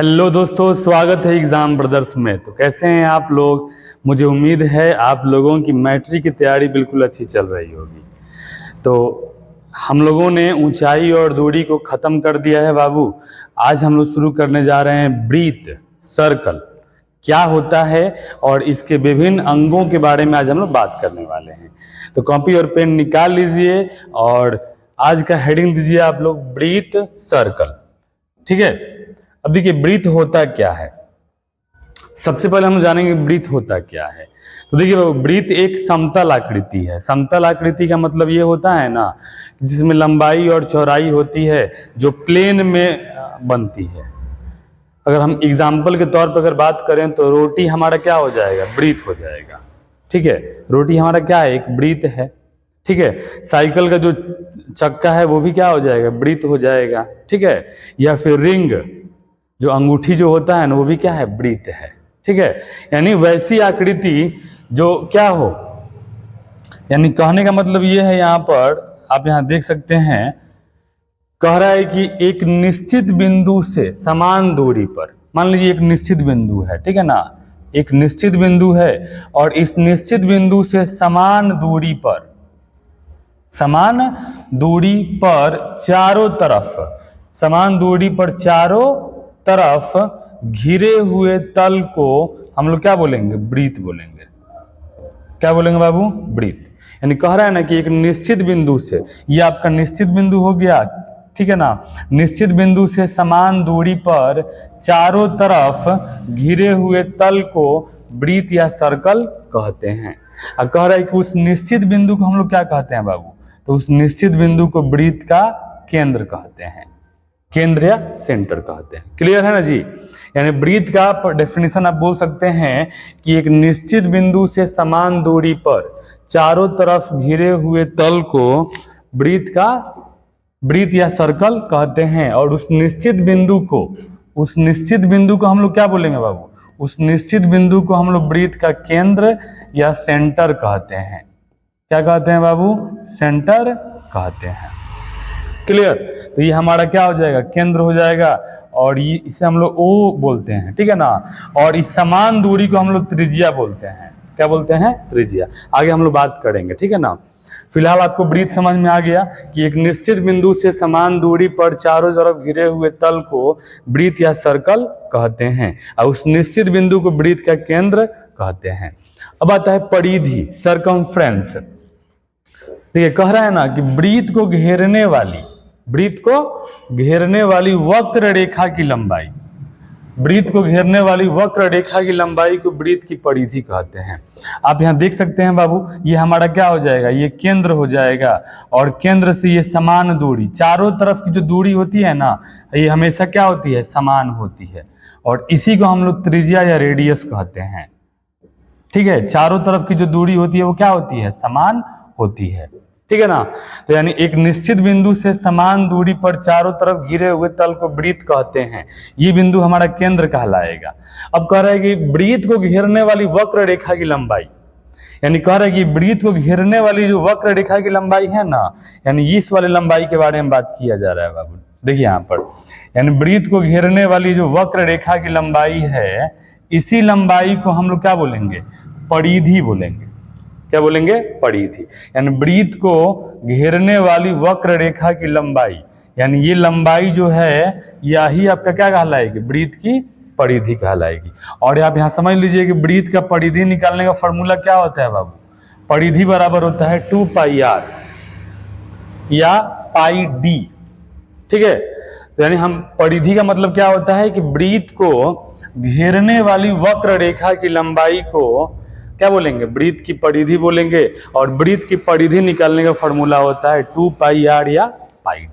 Hello दोस्तों, स्वागत है एग्जाम ब्रदर्स में। तो कैसे हैं आप लोग? मुझे उम्मीद है आप लोगों की मैट्रिक की तैयारी बिल्कुल अच्छी चल रही होगी। तो हम लोगों ने ऊंचाई और दूरी को ख़त्म कर दिया है बाबू। आज हम लोग शुरू करने जा रहे हैं ब्रीथ सर्कल क्या होता है और इसके विभिन्न अंगों के बारे में आज हम लोग बात करने वाले हैं। तो कॉपी और पेन निकाल लीजिए और आज का हेडिंग दीजिए आप लोग ब्रीथ सर्कल। ठीक है, अब देखिए ब्रीथ होता क्या है। सबसे पहले हम जानेंगे ब्रीथ होता क्या है। तो देखिए ब्रीथ एक समतल आकृति है। समतल आकृति का मतलब ये होता है ना, जिसमें लंबाई और चौड़ाई होती है, जो प्लेन में बनती है। अगर हम एग्जाम्पल के तौर पर अगर बात करें तो रोटी हमारा क्या हो जाएगा? ब्रीथ हो जाएगा। ठीक है, रोटी हमारा क्या है? एक ब्रीथ है। ठीक है, साइकिल का जो चक्का है वो भी क्या हो जाएगा? ब्रीथ हो जाएगा। ठीक है, या फिर रिंग जो अंगूठी जो होता है ना, वो भी क्या है? ब्रीथ है। ठीक है, यानी वैसी आकृति जो क्या हो, यानी कहने का मतलब ये है, यहाँ पर आप यहाँ देख सकते हैं, कह रहा है कि एक निश्चित बिंदु से समान दूरी पर, मान लीजिए एक निश्चित बिंदु है, ठीक है ना, एक निश्चित बिंदु है और इस निश्चित बिंदु से समान दूरी पर चारों तरफ घिरे हुए तल को हम लोग क्या बोलेंगे? ब्रीथ बोलेंगे। क्या बोलेंगे बाबू? ब्रीथ। यानी कह रहा है ना कि एक निश्चित बिंदु से, ये आपका निश्चित बिंदु हो गया, ठीक है ना, निश्चित बिंदु से समान दूरी पर चारों तरफ घिरे हुए तल को ब्रीथ या सर्कल कहते हैं। और कह रहा है कि उस निश्चित बिंदु को हम लोग क्या कहते हैं बाबू? तो उस निश्चित बिंदु को ब्रीथ का केंद्र कहते हैं, केंद्र या सेंटर कहते हैं। क्लियर है ना जी? यानी ब्रीथ का डेफिनेशन आप बोल सकते हैं कि एक निश्चित बिंदु से समान दूरी पर चारों तरफ घिरे हुए तल को ब्रीथ या सर्कल कहते हैं। और उस निश्चित बिंदु को हम लोग क्या बोलेंगे बाबू? उस निश्चित बिंदु को हम लोग ब्रीथ का केंद्र या सेंटर कहते हैं। क्या कहते हैं बाबू? सेंटर कहते हैं। क्लियर? तो ये हमारा क्या हो जाएगा? केंद्र हो जाएगा और ये इसे हम लोग ओ बोलते हैं, ठीक है ना। और इस समान दूरी को हम लोग त्रिज्या बोलते हैं। क्या बोलते हैं? त्रिज्या। आगे हम लोग बात करेंगे, ठीक है ना। फिलहाल आपको ब्रीथ समझ में आ गया कि एक निश्चित बिंदु से समान दूरी पर चारों तरफ घिरे हुए तल को ब्रीथ या सर्कल कहते हैं और उस निश्चित बिंदु को ब्रीथ का केंद्र कहते हैं। अब आता है परिधि, सर्कमफ्रेंस। देखिए कह रहा है ना कि ब्रीथ को घेरने वाली वक्र रेखा की लंबाई, ब्रीथ को घेरने वाली वक्र रेखा की लंबाई को ब्रीथ की परिधि कहते हैं। आप यहाँ देख सकते हैं बाबू, ये हमारा क्या हो जाएगा? ये केंद्र हो जाएगा और केंद्र से ये समान दूरी, चारों तरफ की जो दूरी होती है ना, ये हमेशा क्या होती है? समान होती है। और इसी को हम लोग त्रिज्या या रेडियस कहते हैं। ठीक है, चारों तरफ की जो दूरी होती है वो क्या होती है? समान होती है। ठीक है ना। तो यानी एक निश्चित बिंदु से समान दूरी पर चारों तरफ घिरे हुए तल को ब्रीथ कहते हैं। ये बिंदु हमारा केंद्र कहलाएगा। अब कह रहा है कि ब्रीथ को घेरने वाली वक्र रेखा की लंबाई, यानी कह रहा है कि ब्रीथ को घेरने वाली जो वक्र रेखा की लंबाई है ना, यानी इस वाले लंबाई के बारे में बात किया जा रहा है बाबू। देखिए यहाँ पर, यानी ब्रीथ को घेरने वाली जो वक्र रेखा की लंबाई है, इसी लंबाई को हम लोग क्या बोलेंगे? परिधि बोलेंगे। क्या बोलेंगे? परिधि। यानी ब्रीथ को घेरने वाली वक्र रेखा की लंबाई, यानी ये लंबाई जो है यही आपका क्या कहलाएगी? ब्रीथ की परिधि कहलाएगी। और आप यहाँ समझ लीजिए कि ब्रीथ का परिधि निकालने का फॉर्मूला क्या होता है बाबू? परिधि बराबर होता है 2πr या πd। ठीक है, तो यानी हम परिधि का मतलब क्या होता है कि ब्रीथ को घेरने वाली वक्र रेखा की लंबाई को क्या बोलेंगे? ब्रीथ की परिधि बोलेंगे। और ब्रीथ की परिधि निकालने का फॉर्मूला होता है 2πr या πd।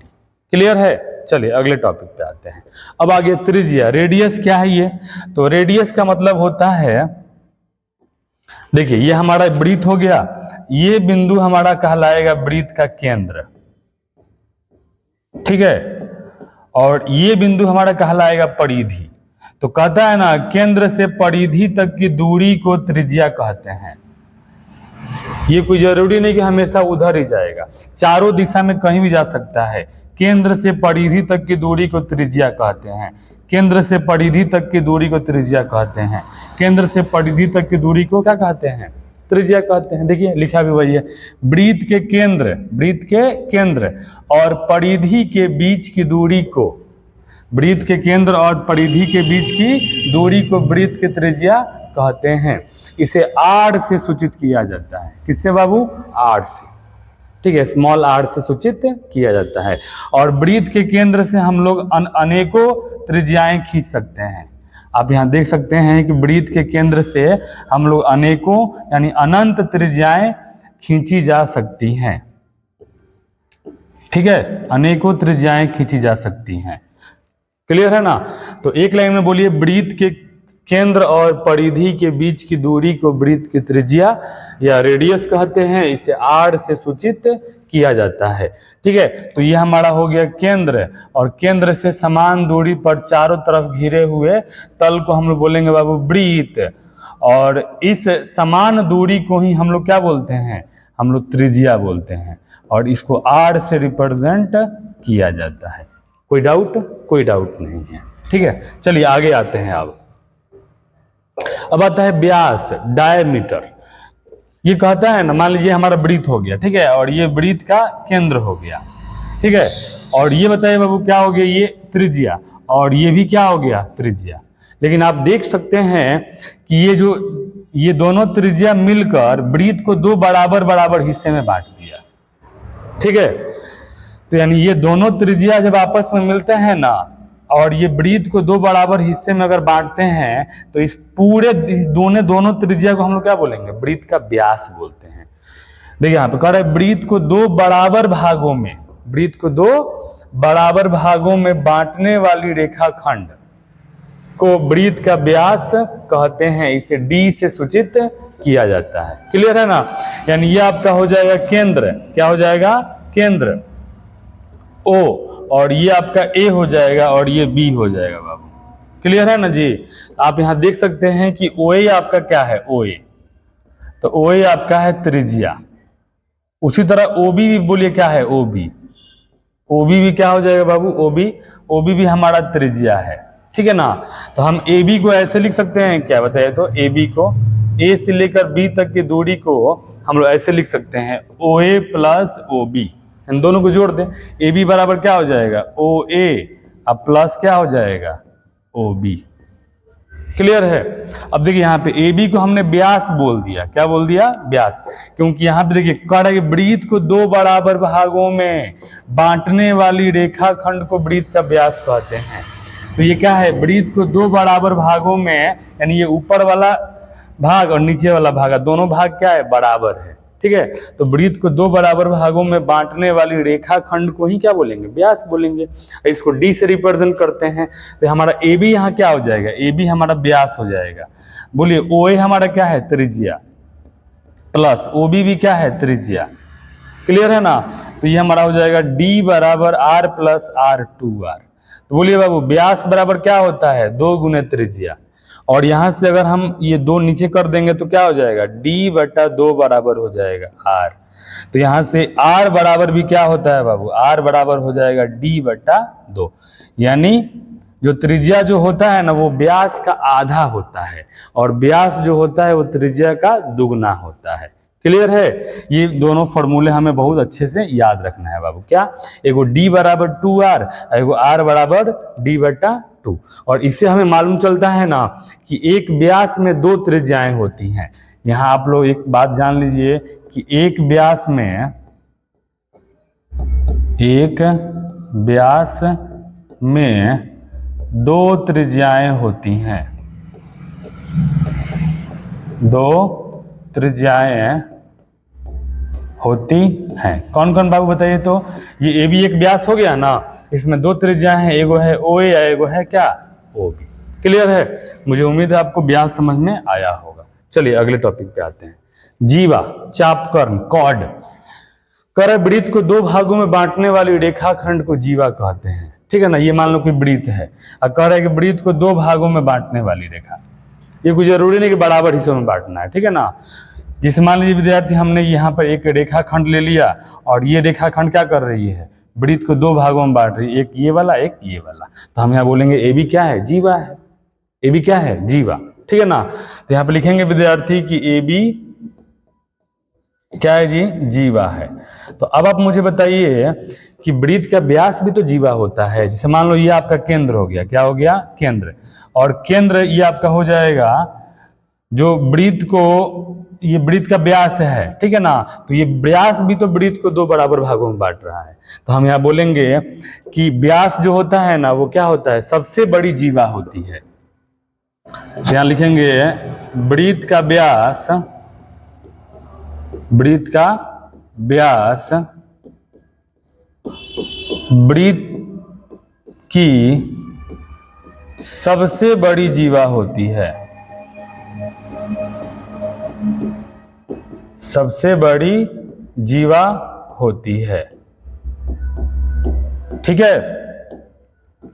क्लियर है? चलिए अगले टॉपिक पे आते हैं। अब आगे त्रिज्या, रेडियस क्या है ये? तो रेडियस का मतलब होता है, देखिए ये हमारा ब्रीथ हो गया, ये बिंदु हमारा कहलाएगा ब्रीथ का केंद्र, ठीक है, और ये बिंदु हमारा कहलाएगा परिधि। तो कहता है ना, केंद्र से परिधि तक की दूरी को त्रिज्या कहते हैं। ये कोई जरूरी नहीं कि हमेशा उधर ही जाएगा, चारों दिशा में कहीं भी जा सकता है। केंद्र से परिधि तक की दूरी को त्रिज्या कहते हैं। केंद्र से परिधि तक की दूरी को त्रिज्या कहते हैं। केंद्र से परिधि तक की दूरी को क्या कहते हैं? त्रिज्या कहते हैं। देखिए लिखा भी वही है, वृत्त के केंद्र और परिधि के बीच की दूरी को, वृत्त के केंद्र और परिधि के बीच की दूरी को वृत्त की त्रिज्या कहते हैं। इसे आर से सूचित किया जाता है। किससे बाबू? आर से, ठीक है, स्मॉल आर से सूचित किया जाता है। और वृत्त के केंद्र से हम लोग अनेकों त्रिज्याएं खींच सकते हैं। आप यहाँ देख सकते हैं कि वृत्त के केंद्र से हम लोग अनेकों यानी अनंत त्रिज्याएं खींची जा सकती हैं। ठीक है, अनेकों त्रिज्याएं खींची जा सकती हैं। क्लियर है ना? तो एक लाइन में बोलिए, वृत्त के केंद्र और परिधि के बीच की दूरी को वृत्त की त्रिज्या या रेडियस कहते हैं। इसे आर से सूचित किया जाता है। ठीक है, तो ये हमारा हो गया केंद्र, और केंद्र से समान दूरी पर चारों तरफ घिरे हुए तल को हम लोग बोलेंगे बाबू वृत्त। और इस समान दूरी को ही हम लोग क्या बोलते हैं? हम लोग त्रिज्या बोलते हैं, और इसको आर से रिप्रेजेंट किया जाता है। कोई डाउट? कोई डाउट नहीं है। ठीक है, चलिए आगे आते हैं। अब आता है व्यास, डायमीटर। ये कहता है ना, मान लीजिए हमारा वृत्त हो गया, ठीक है, और ये वृत्त का केंद्र हो गया, ठीक है, और ये बताइए बाबू क्या हो गया? ये त्रिज्या, और ये भी क्या हो गया? त्रिज्या। लेकिन आप देख सकते हैं कि ये दोनों त्रिज्या मिलकर वृत्त को दो बराबर बराबर हिस्से में बांट दिया। ठीक है, तो यानी ये दोनों त्रिज्या जब आपस में मिलते हैं ना, और ये वृत्त को दो बराबर हिस्से में अगर बांटते हैं, तो इस पूरे दोनों त्रिज्या को हम लोग क्या बोलेंगे? वृत्त का व्यास बोलते हैं। देखिए यहाँ पे कह रहा है वृत्त को दो बराबर भागों में, वृत्त को दो बराबर भागों में बांटने वाली रेखाखंड को वृत्त का व्यास कहते हैं। इसे डी से सूचित किया जाता है। क्लियर है ना? यानी ये आपका हो जाएगा केंद्र, क्या हो जाएगा? केंद्र ओ, और ये आपका ए हो जाएगा, और ये बी हो जाएगा बाबू। क्लियर है ना जी? आप यहां देख सकते हैं कि ओ ए आपका क्या है? ओ ए, तो ओ ए आपका है त्रिज्या। उसी तरह ओ बी भी बोलिए क्या है? O B. ओ बी भी क्या हो जाएगा बाबू? O B. ओ बी भी हमारा त्रिज्या है। ठीक है ना? तो हम ए बी को ऐसे लिख सकते हैं, क्या बताइए तो? ए बी को, ए से लेकर बी तक की दूरी को हम लोग ऐसे लिख सकते हैं, ओ ए प्लस ओ बी। इन दोनों को जोड़ दें, ए बी बराबर क्या हो जाएगा? ओ ए, अब प्लस क्या हो जाएगा? O B. क्लियर है? अब देखिए यहाँ पे ए बी को हमने व्यास बोल दिया। क्या बोल दिया? व्यास। क्योंकि यहाँ पे देखिए कह रहा है कि वृत्त को दो बराबर भागों में बांटने वाली रेखाखंड को वृत्त का व्यास कहते हैं। तो ये क्या है? वृत्त को दो बराबर भागों में, यानी ये ऊपर वाला भाग और नीचे वाला भाग, दोनों भाग क्या है? बराबर है। ठीक है, तो वृत्त को दो बराबर भागों में बांटने वाली रेखाखंड को ही क्या बोलेंगे? व्यास बोलेंगे। इसको डी से रिप्रेजेंट करते हैं, तो हमारा ए बी यहाँ क्या हो जाएगा? ए बी हमारा व्यास हो जाएगा। बोलिए ओ ए हमारा क्या है? त्रिज्या, प्लस ओ बी भी क्या है? त्रिज्या। क्लियर है ना? तो ये हमारा हो जाएगा डी बराबर R plus R two R. तो बोलिए बाबू व्यास बराबर क्या होता है? 2 गुने त्रिज्या। और यहां से अगर हम ये 2 नीचे कर देंगे तो क्या हो जाएगा? d बटा 2 बराबर हो जाएगा r। तो यहां से r बराबर भी क्या होता है बाबू? r बराबर हो जाएगा d बटा 2। यानी जो त्रिज्या जो होता है ना, वो व्यास का आधा होता है, और व्यास जो होता है वो त्रिज्या का दुगना होता है। क्लियर है? ये दोनों फॉर्मूले हमें बहुत अच्छे से याद रखना है बाबू। क्या? एगो d बराबर 2r, एगो r बराबर d बटा 2। और इससे हमें मालूम चलता है ना कि एक व्यास में 2 त्रिज्याएं होती हैं। यहाँ आप लोग एक बात जान लीजिए कि एक व्यास में 2 त्रिज्याएं होती हैं। 2 त्रिज्याएं होती हैं। कौन कौन बाबू बताइए तो? ये ए बी एक व्यास हो गया ना, इसमें 2 त्रिज्याएं हैं, एगो है ओ ए, एगो है क्या? O B. क्लियर है? मुझे उम्मीद है आपको व्यास समझ में आया होगा। चलिए अगले टॉपिक पे आते हैं। जीवा, चापकर्म, कॉर्ड। कर वृत्त को 2 भागों में बांटने वाली रेखाखंड को जीवा कहते हैं। ठीक है ना? ये मान लो कि वृत्त है, और कह रहा है कि वृत्त को 2 भागों में बांटने वाली रेखा। ये कोई जरूरी नहीं कि बराबर हिस्सों में बांटना है। ठीक है ना? जिसे मान लीजिए विद्यार्थी हमने यहाँ पर एक रेखाखंड ले लिया, और ये रेखाखंड क्या कर रही है? वृत्त को दो भागों में बांट रही है, एक ये वाला एक ये वाला। तो हम यहाँ बोलेंगे ए बी क्या है, जीवा है। ए बी क्या है, जीवा, ठीक है ना। तो यहाँ पे लिखेंगे विद्यार्थी कि ए बी क्या है जी, जीवा है। तो अब आप मुझे बताइए कि वृत्त का व्यास भी तो जीवा होता है। जैसे मान लो ये आपका केंद्र हो गया, क्या हो गया, केंद्र, और केंद्र ये आपका हो जाएगा जो वृत्त को, ये वृत्त का व्यास है, ठीक है ना। तो ये व्यास भी तो वृत्त को दो बराबर भागों में बांट रहा है। तो हम यहाँ बोलेंगे कि व्यास जो होता है ना वो क्या होता है, सबसे बड़ी जीवा होती है। यहाँ लिखेंगे वृत्त का व्यास, वृत्त का व्यास वृत्त की सबसे बड़ी जीवा होती है, सबसे बड़ी जीवा होती है, ठीक है।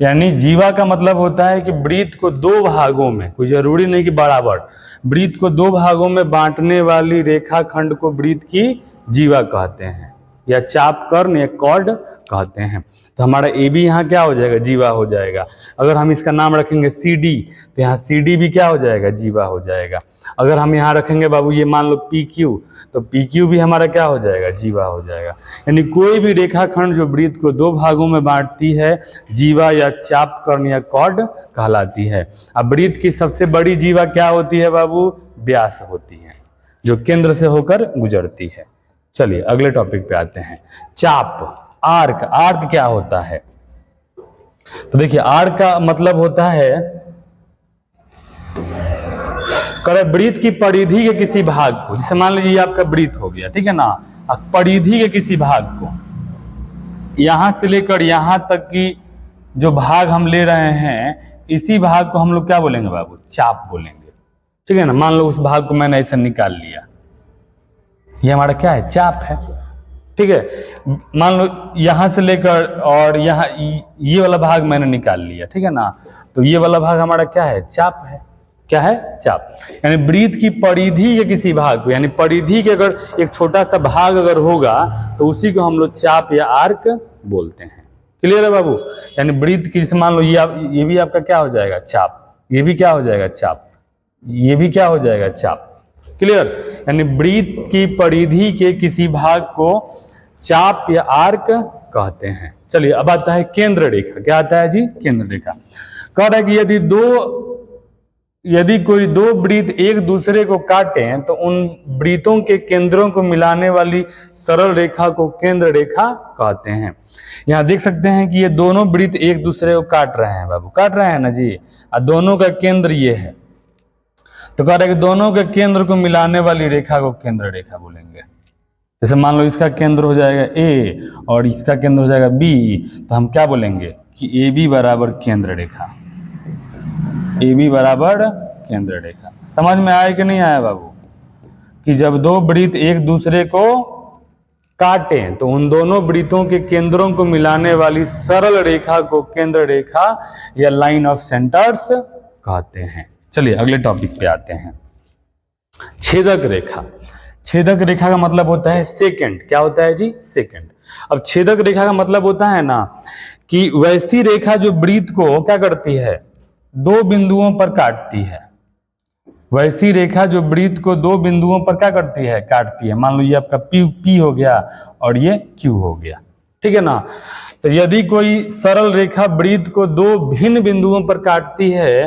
यानी जीवा का मतलब होता है कि वृत्त को दो भागों में, कोई जरूरी नहीं कि बराबर, वृत्त को दो भागों में बांटने वाली रेखाखंड को वृत्त की जीवा कहते हैं, या चाप कर्ण या कॉर्ड कहते हैं। तो हमारा ए बी यहाँ क्या हो जाएगा, जीवा हो जाएगा। अगर हम इसका नाम रखेंगे सी डी, तो यहाँ सी डी भी क्या हो जाएगा, जीवा हो जाएगा। अगर हम यहाँ रखेंगे बाबू ये मान लो पी क्यू, तो पी क्यू भी हमारा क्या हो जाएगा, जीवा हो जाएगा। यानी कोई भी रेखाखंड जो वृत्त को दो भागों में बांटती है, जीवा या चाप कर्ण या कॉर्ड कहलाती है। अब वृत्त की सबसे बड़ी जीवा क्या होती है बाबू, व्यास होती है, जो केंद्र से होकर गुजरती है। चलिए अगले टॉपिक पे आते हैं, चाप, आर्क। आर्क क्या होता है, तो देखिए आर्क का मतलब होता है वृत्त की परिधि के किसी भाग को, जैसे मान लीजिए आपका वृत्त हो गया, ठीक है ना, परिधि के किसी भाग को, यहां से लेकर यहां तक की जो भाग हम ले रहे हैं, इसी भाग को हम लोग क्या बोलेंगे बाबू, चाप बोलेंगे, ठीक है ना। मान लो उस भाग को मैंने ऐसे निकाल लिया, ये हमारा क्या है, चाप है, ठीक है। मान लो यहां से लेकर और यहाँ ये वाला भाग मैंने निकाल लिया, ठीक है ना, तो ये वाला भाग हमारा क्या है, चाप है। क्या है, चाप। यानी वृत्त की परिधि के किसी भाग को, यानी परिधि के अगर एक छोटा सा भाग अगर होगा तो उसी को हम लोग चाप या आर्क बोलते हैं। क्लियर है बाबू। यानी वृत्त की, जैसे मान लो ये भी आपका क्या हो जाएगा, चाप, ये भी क्या हो जाएगा, चाप, ये भी क्या हो जाएगा, चाप। क्लियर। यानी वृत्त की परिधि के किसी भाग को चाप या आर्क कहते हैं। चलिए अब आता है केंद्र रेखा। क्या आता है जी, केंद्र रेखा। कह रहा है कि यदि कोई दो वृत्त एक दूसरे को काटें तो उन वृत्तों के केंद्रों को मिलाने वाली सरल रेखा को केंद्र रेखा कहते हैं। यहाँ देख सकते हैं कि ये दोनों वृत्त एक दूसरे को काट रहे हैं बाबू, काट रहे हैं ना जी, और दोनों का केंद्र ये है। तो कह रहे हैं कि दोनों के केंद्र को मिलाने वाली रेखा को केंद्र रेखा बोलेंगे। जैसे मान लो इसका केंद्र हो जाएगा ए और इसका केंद्र हो जाएगा बी, तो हम क्या बोलेंगे कि ए बी बराबर केंद्र रेखा, ए बी बराबर केंद्र रेखा। समझ में आया कि नहीं आया बाबू, कि जब दो वृत्त एक दूसरे को काटें तो उन दोनों वृत्तों के केंद्रों को मिलाने वाली सरल रेखा को केंद्र रेखा या लाइन ऑफ सेंटर्स कहते हैं। चलिए अगले टॉपिक पे आते हैं, छेदक रेखा। छेदक रेखा का मतलब होता है सेकंड। क्या होता है जी, सेकंड। अब छेदक रेखा का मतलब होता है ना कि वैसी रेखा जो वृत्त को क्या करती है, दो बिंदुओं पर काटती है। वैसी रेखा जो वृत्त को दो बिंदुओं पर क्या करती है, काटती है। मान लो ये आपका पी हो गया और ये क्यू हो गया, ठीक है ना। तो यदि कोई सरल रेखा वृत्त को दो भिन्न बिंदुओं पर काटती है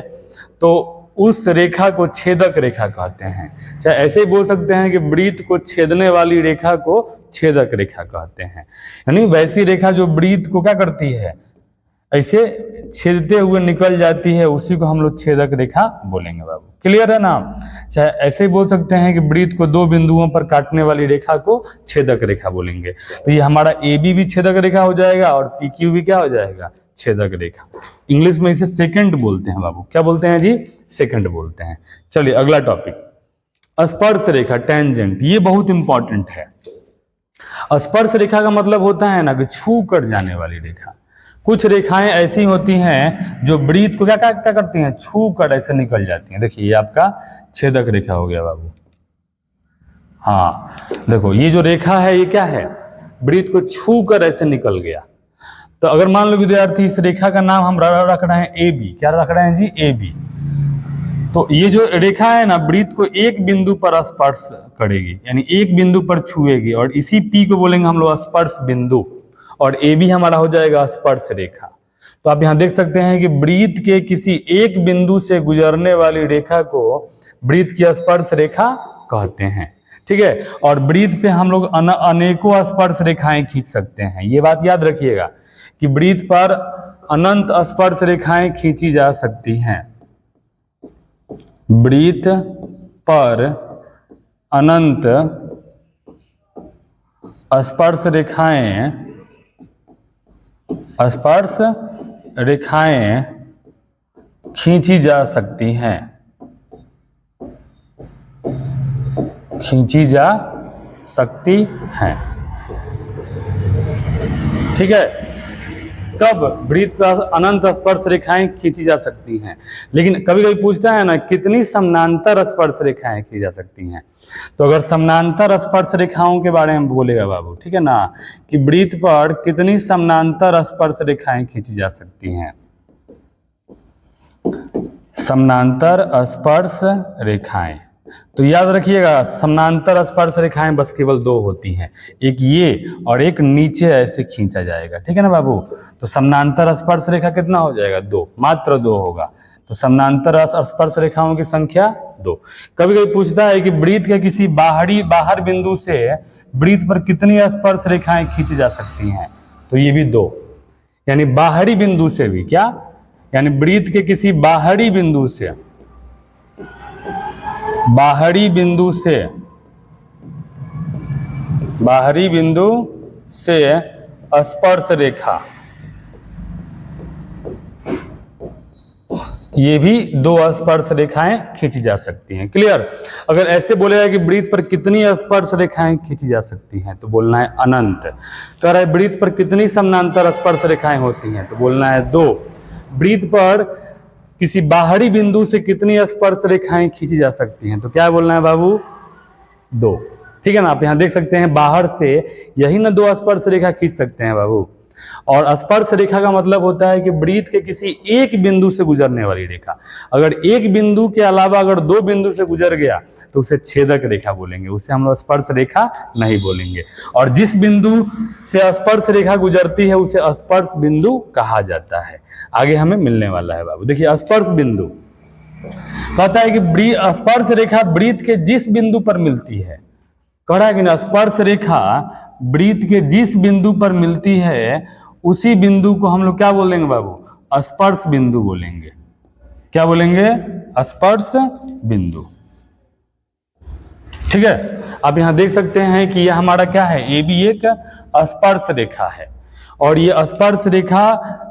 तो उस रेखा को छेदक रेखा कहते हैं। चाहे ऐसे ही बोल सकते हैं कि वृत्त को छेदने वाली रेखा को छेदक रेखा कहते हैं। यानी वैसी रेखा जो वृत्त को क्या करती है, ऐसे छेदते हुए निकल जाती है, उसी को हम लोग छेदक रेखा बोलेंगे बाबू। क्लियर है ना। चाहे ऐसे ही बोल सकते हैं कि वृत्त को दो बिंदुओं पर काटने वाली रेखा को छेदक रेखा बोलेंगे। तो ये हमारा ए बी भी छेदक रेखा हो जाएगा और पी क्यू भी क्या हो जाएगा, छेदक रेखा। इंग्लिश में इसे सेकंड बोलते हैं बाबू। क्या बोलते हैं जी, सेकंड बोलते हैं। चलिए अगला टॉपिक, स्पर्श रेखा, टेंजेंट। ये बहुत इंपॉर्टेंट है। स्पर्श रेखा का मतलब होता है ना कि छू कर जाने वाली रेखा। कुछ रेखाएं ऐसी होती हैं जो वृत्त को क्या क्या करती हैं, छू कर ऐसे निकल जाती हैं। देखिए ये आपका छेदक रेखा हो गया बाबू। हाँ देखो ये जो रेखा है ये क्या है, वृत्त को छू कर ऐसे निकल गया। तो अगर मान लो विद्यार्थी इस रेखा का नाम हम रख रहे हैं ए बी, क्या रख रहे हैं जी, ए बी, तो ये जो रेखा है ना वृत्त को एक बिंदु पर स्पर्श करेगी, यानी एक बिंदु पर छुएगी, और इसी पी को बोलेंगे हम लोग स्पर्श बिंदु, और ए बी हमारा हो जाएगा स्पर्श रेखा। तो आप यहां देख सकते हैं कि वृत्त के किसी एक बिंदु से गुजरने वाली रेखा को वृत्त की स्पर्श रेखा कहते हैं, ठीक है। और वृत्त पे हम लोग अनेकों स्पर्श रेखाएं खींच सकते हैं, ये बात याद रखिएगा कि वृत्त पर अनंत स्पर्श रेखाएं खींची जा सकती हैं। वृत्त पर अनंत स्पर्श रेखाएं खींची जा सकती हैं, ठीक है। कब वृत्त पर अनंत स्पर्श रेखाएं खींची जा सकती हैं, लेकिन कभी कभी पूछता है ना कितनी समानांतर स्पर्श रेखाएं खींची जा सकती हैं। तो अगर समानांतर स्पर्श रेखाओं के बारे में बोलेगा बाबू, ठीक है ना, कि वृत्त पर कितनी समानांतर स्पर्श रेखाएं खींची जा सकती हैं। समानांतर स्पर्श रेखाएं, तो याद रखिएगा समानांतर स्पर्श रेखाएं बस केवल दो होती हैं, एक ये और एक नीचे ऐसे खींचा जाएगा, ठीक है ना बाबू। तो समानांतर स्पर्श रेखा कितना हो जाएगा, दो, मात्र दो होगा। तो समानांतर स्पर्श रेखाओं की संख्या दो। कभी कभी पूछता है कि वृत्त के किसी बाहर बिंदु से वृत्त पर कितनी स्पर्श रेखाएं खींची जा सकती हैं, तो ये भी दो, यानी बाहरी बिंदु से भी, क्या, यानी वृत्त के किसी बाहरी बिंदु से स्पर्श रेखा, ये भी दो स्पर्श रेखाएं खींची जा सकती हैं। क्लियर। अगर ऐसे बोलेगा कि वृत्त पर कितनी स्पर्श रेखाएं खींची जा सकती हैं, तो बोलना है अनंत। कह रहा है वृत्त पर कितनी समानांतर स्पर्श रेखाएं होती हैं, तो बोलना है दो। वृत्त पर किसी बाहरी बिंदु से कितनी स्पर्श रेखाएं खींची जा सकती हैं, तो क्या बोलना है बाबू, दो, ठीक है ना। आप यहां देख सकते हैं बाहर से यही ना दो स्पर्श रेखा खींच सकते हैं बाबू। और स्पर्श रेखा का मतलब होता है कि वृत्त के किसी एक बिंदु से गुजरने वाली रेखा। अगर एक बिंदु के अलावा अगर दो बिंदु से गुजर गया तो उसे छेदक रेखा बोलेंगे, उसे हम लोग स्पर्श रेखा नहीं बोलेंगे। और जिस बिंदु से स्पर्श रेखा गुजरती है उसे स्पर्श बिंदु कहा जाता है। आगे हमें मिलने वाला है बाबू। देखिए स्पर्श बिंदु कहता है कि स्पर्श रेखा वृत्त के जिस बिंदु पर मिलती है, कह रहा है कि ना स्पर्श रेखा वृत्त के जिस बिंदु पर मिलती है उसी बिंदु को हम लोग क्या बोलेंगे बाबू, स्पर्श बिंदु बोलेंगे। क्या बोलेंगे, स्पर्श बिंदु, ठीक है। आप यहां देख सकते हैं कि यह हमारा क्या है, ये भी एक स्पर्श रेखा है और ये स्पर्श रेखा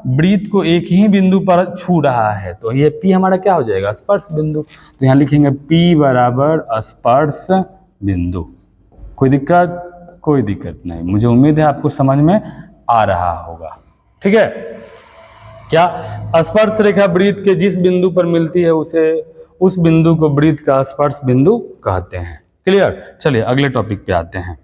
वृत्त को एक ही बिंदु पर छू रहा है, तो ये P हमारा क्या हो जाएगा, स्पर्श बिंदु। तो यहां लिखेंगे P बराबर स्पर्श बिंदु। कोई दिक्कत नहीं, मुझे उम्मीद है आपको समझ में आ रहा होगा, ठीक है। क्या, स्पर्श रेखा वृत्त के जिस बिंदु पर मिलती है उस बिंदु को वृत्त का स्पर्श बिंदु कहते हैं। क्लियर। चलिए अगले टॉपिक पे आते हैं।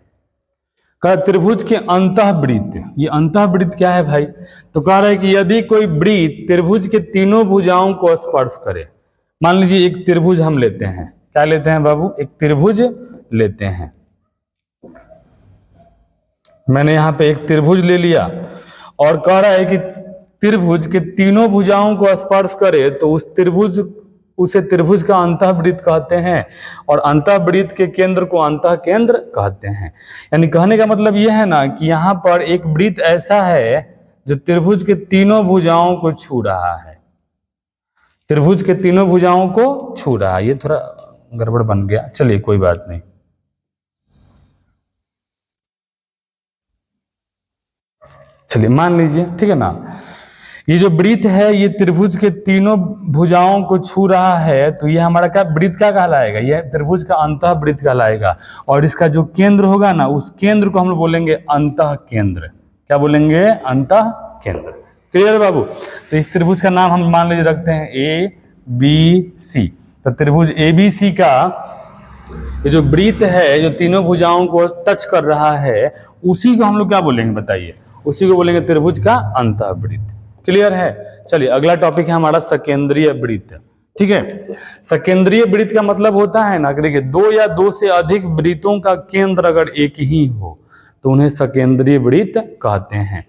कह त्रिभुज के अंतःवृत्त, ये अंतःवृत्त क्या है भाई, तो कह रहा है कि यदि कोई वृत्त त्रिभुज के तीनों भुजाओं को स्पर्श करे। मान लीजिए एक त्रिभुज हम लेते हैं, क्या लेते हैं बाबू, एक त्रिभुज लेते हैं। मैंने यहां पे एक त्रिभुज ले लिया और कह रहा है कि त्रिभुज के तीनों भुजाओं को स्पर्श करे तो उसे त्रिभुज का अंतःवृत्त कहते हैं और अंतःवृत्त के केंद्र को अंतःकेंद्र कहते हैं। यानी कहने का मतलब यह है ना कि यहाँ पर एक वृत्त ऐसा है जो त्रिभुज के तीनों भुजाओं को छू रहा है, त्रिभुज के तीनों भुजाओं को छू रहा है। ये थोड़ा गड़बड़ बन गया, चलिए कोई बात नहीं। चलिए मान लीजिए, ठीक है ना, ये जो वृत्त है ये त्रिभुज के तीनों भुजाओं को छू रहा है, तो ये हमारा क्या वृत्त क्या कहलाएगा, यह त्रिभुज का अंतःवृत्त कहलाएगा। और इसका जो केंद्र होगा ना उस केंद्र को हम लोग बोलेंगे अंतःकेंद्र। क्या बोलेंगे, अंतःकेंद्र। क्लियर बाबू। तो इस त्रिभुज का नाम हम मान लीजिए रखते हैं ABC। तो त्रिभुज ABC का ये जो वृत्त है जो तीनों भुजाओं को टच कर रहा है उसी को हम लोग क्या बोलेंगे बताइए, उसी को बोलेंगे त्रिभुज का अंतःवृत्त। क्लियर है? चलिए अगला टॉपिक है हमारा सकेंद्रीय वृत्त। ठीक है, सकेंद्रीय वृत्त का मतलब होता है ना कि देखिए दो या दो से अधिक वृत्तों का केंद्र अगर एक ही हो तो उन्हें सकेंद्रीय वृत्त कहते हैं।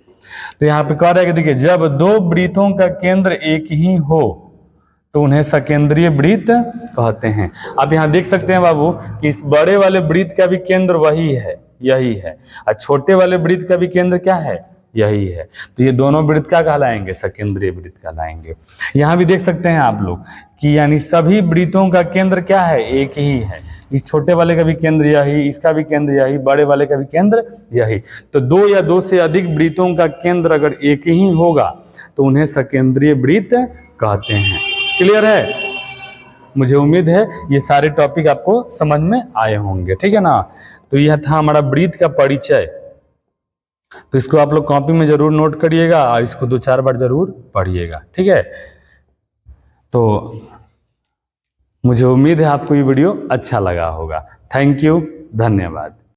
तो यहाँ पे कह रहा है कि देखिए जब दो वृत्तों का केंद्र एक ही हो तो उन्हें सकेंद्रीय वृत्त कहते हैं। आप यहाँ देख सकते हैं बाबू कि इस बड़े वाले वृत्त का भी केंद्र वही है, यही है, और छोटे वाले वृत्त का भी केंद्र क्या है, यही है। तो ये दोनों वृत्त क्या कहलाएंगे, सकेंद्रीय वृत्त कहलाएंगे। यहाँ भी देख सकते हैं आप लोग कि यानी सभी वृत्तों का केंद्र क्या है, एक ही है। इस छोटे वाले का भी केंद्र यही, इसका भी केंद्र यही, बड़े वाले का भी केंद्र यही। तो दो या दो से अधिक वृत्तों का केंद्र अगर एक ही होगा तो उन्हें सकेंद्रीय वृत्त कहते हैं। क्लियर है? मुझे उम्मीद है ये सारे टॉपिक आपको समझ में आए होंगे। ठीक है ना? तो यह था हमारा वृत्त का परिचय। तो इसको आप लोग कॉपी में जरूर नोट करिएगा और इसको 2-4 बार जरूर पढ़िएगा। ठीक है? तो मुझे उम्मीद है आपको ये वीडियो अच्छा लगा होगा। थैंक यू, धन्यवाद।